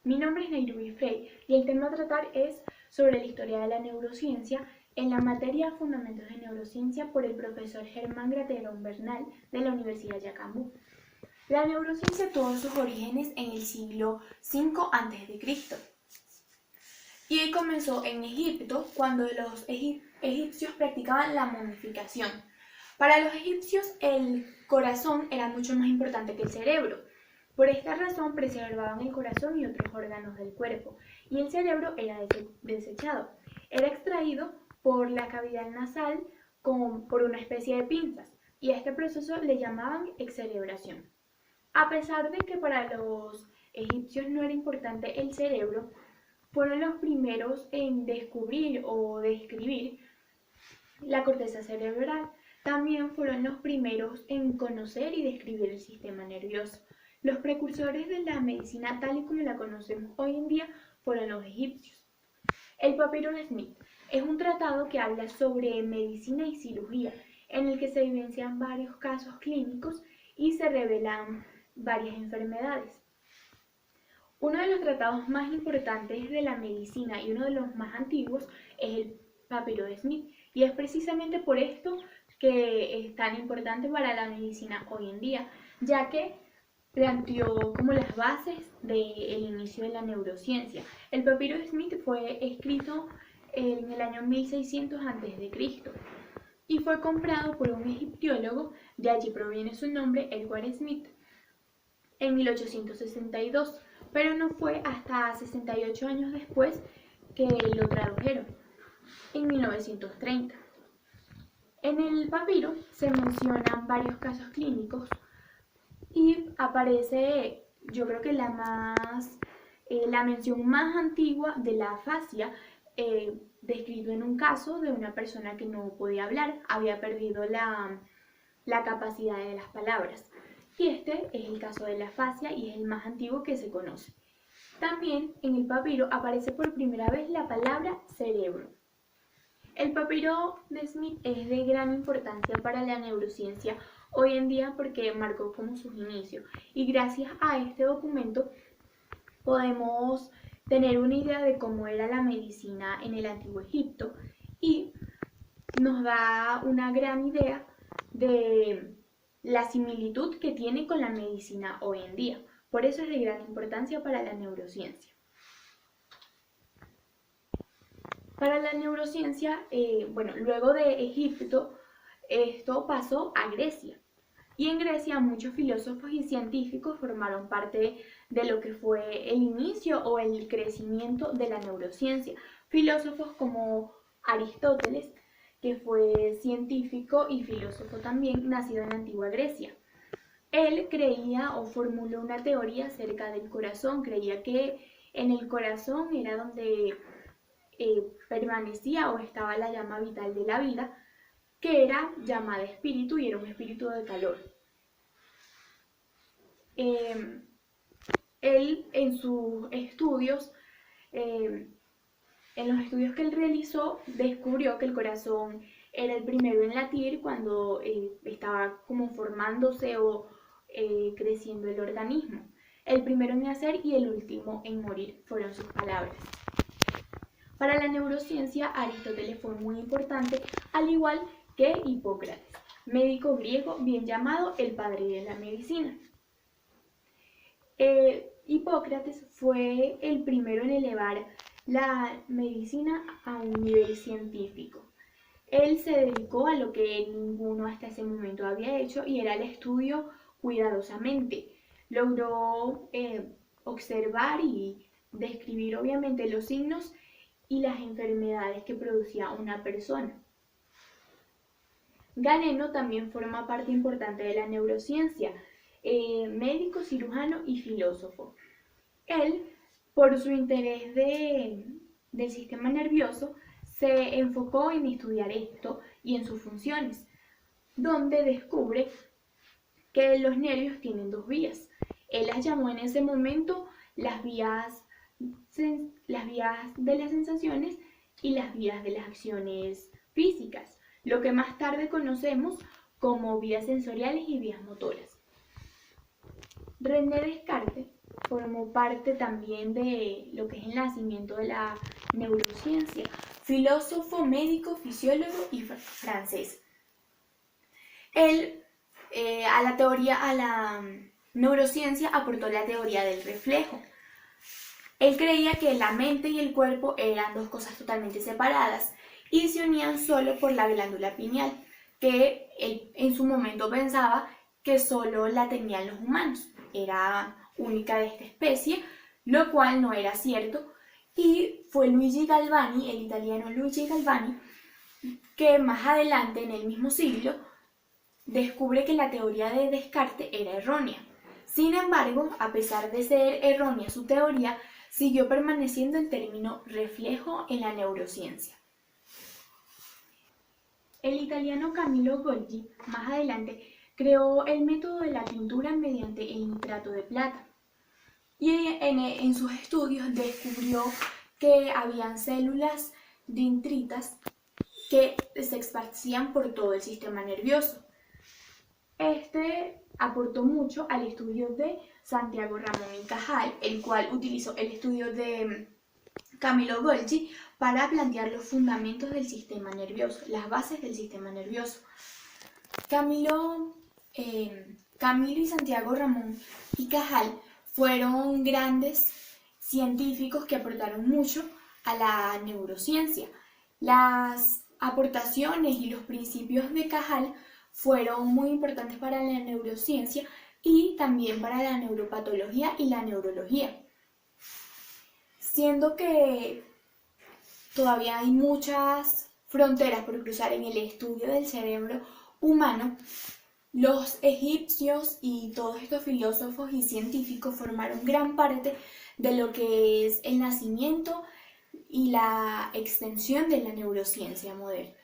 Mi nombre es Nairobi Frey y el tema a tratar es sobre la historia de la neurociencia en la materia Fundamentos de Neurociencia por el profesor Germán Graterol Bernal de la Universidad Yacambú. La neurociencia tuvo sus orígenes en el siglo V a.C. y comenzó en Egipto cuando los egipcios practicaban la momificación. Para los egipcios el corazón era mucho más importante que el cerebro. Por esta razón preservaban el corazón y otros órganos del cuerpo, y el cerebro era desechado. Era extraído por la cavidad nasal por una especie de pinzas, y a este proceso le llamaban excerebración. A pesar de que para los egipcios no era importante el cerebro, fueron los primeros en descubrir o describir la corteza cerebral. También fueron los primeros en conocer y describir el sistema nervioso. Los precursores de la medicina tal y como la conocemos hoy en día fueron los egipcios. El Papiro de Smith es un tratado que habla sobre medicina y cirugía, en el que se evidencian varios casos clínicos y se revelan varias enfermedades. Uno de los tratados más importantes de la medicina y uno de los más antiguos es el Papiro de Smith, y es precisamente por esto que es tan importante para la medicina hoy en día, ya que planteó como las bases del inicio de la neurociencia. El Papiro de Smith fue escrito en el año 1600 a.C. y fue comprado por un egiptólogo, de allí proviene su nombre, Edward Smith, en 1862, pero no fue hasta 68 años después que lo tradujeron, en 1930. En el papiro se mencionan varios casos clínicos y aparece, yo creo que la mención más antigua de la afasia, descrito en un caso de una persona que no podía hablar, había perdido la capacidad de las palabras. Y este es el caso de la afasia y es el más antiguo que se conoce. También en el papiro aparece por primera vez la palabra cerebro. El papiro de Smith es de gran importancia para la neurociencia hoy en día porque marcó como sus inicios, y gracias a este documento podemos tener una idea de cómo era la medicina en el antiguo Egipto y nos da una gran idea de la similitud que tiene con la medicina hoy en día. Por eso es de gran importancia para la neurociencia. Para la neurociencia, luego de Egipto, esto pasó a Grecia. Y en Grecia muchos filósofos y científicos formaron parte de lo que fue el inicio o el crecimiento de la neurociencia. Filósofos como Aristóteles, que fue científico y filósofo también, nacido en la antigua Grecia. Él creía o formuló una teoría acerca del corazón, creía que en el corazón era donde permanecía o estaba la llama vital de la vida, que era llamada espíritu y era un espíritu de calor. Él en sus estudios, en los estudios que él realizó, descubrió que el corazón era el primero en latir cuando estaba como formándose o creciendo el organismo. El primero en nacer y el último en morir, fueron sus palabras. Para la neurociencia, Aristóteles fue muy importante, al igual que Hipócrates, médico griego bien llamado el padre de la medicina. Hipócrates fue el primero en elevar la medicina a un nivel científico. Él se dedicó a lo que ninguno hasta ese momento había hecho y era el estudio cuidadosamente. Logró observar y describir obviamente los signos y las enfermedades que producía una persona. Galeno también forma parte importante de la neurociencia, médico, cirujano y filósofo. Él, por su interés del sistema nervioso, se enfocó en estudiar esto y en sus funciones, donde descubre que los nervios tienen dos vías. Él las llamó en ese momento las vías de las sensaciones y las vías de las acciones físicas, lo que más tarde conocemos como vías sensoriales y vías motoras. René Descartes formó parte también de lo que es el nacimiento de la neurociencia. Filósofo, médico, fisiólogo y francés. Él a la neurociencia aportó la teoría del reflejo. Él creía que la mente y el cuerpo eran dos cosas totalmente separadas y se unían solo por la glándula pineal, que él en su momento pensaba que solo la tenían los humanos, era única de esta especie, lo cual no era cierto, y fue Luigi Galvani, el italiano Luigi Galvani, que más adelante en el mismo siglo descubre que la teoría de Descartes era errónea. Sin embargo, a pesar de ser errónea su teoría, siguió permaneciendo el término reflejo en la neurociencia. El italiano Camillo Golgi, más adelante, creó el método de la tintura mediante el nitrato de plata. Y en sus estudios descubrió que habían células dendritas que se esparcían por todo el sistema nervioso. Este aportó mucho al estudio de Santiago Ramón y Cajal, el cual utilizó el estudio de Camillo Golgi para plantear los fundamentos del sistema nervioso, las bases del sistema nervioso. Camilo y Santiago Ramón y Cajal fueron grandes científicos que aportaron mucho a la neurociencia. Las aportaciones y los principios de Cajal fueron muy importantes para la neurociencia y también para la neuropatología y la neurología. Siendo que todavía hay muchas fronteras por cruzar en el estudio del cerebro humano, los egipcios y todos estos filósofos y científicos formaron gran parte de lo que es el nacimiento y la extensión de la neurociencia moderna.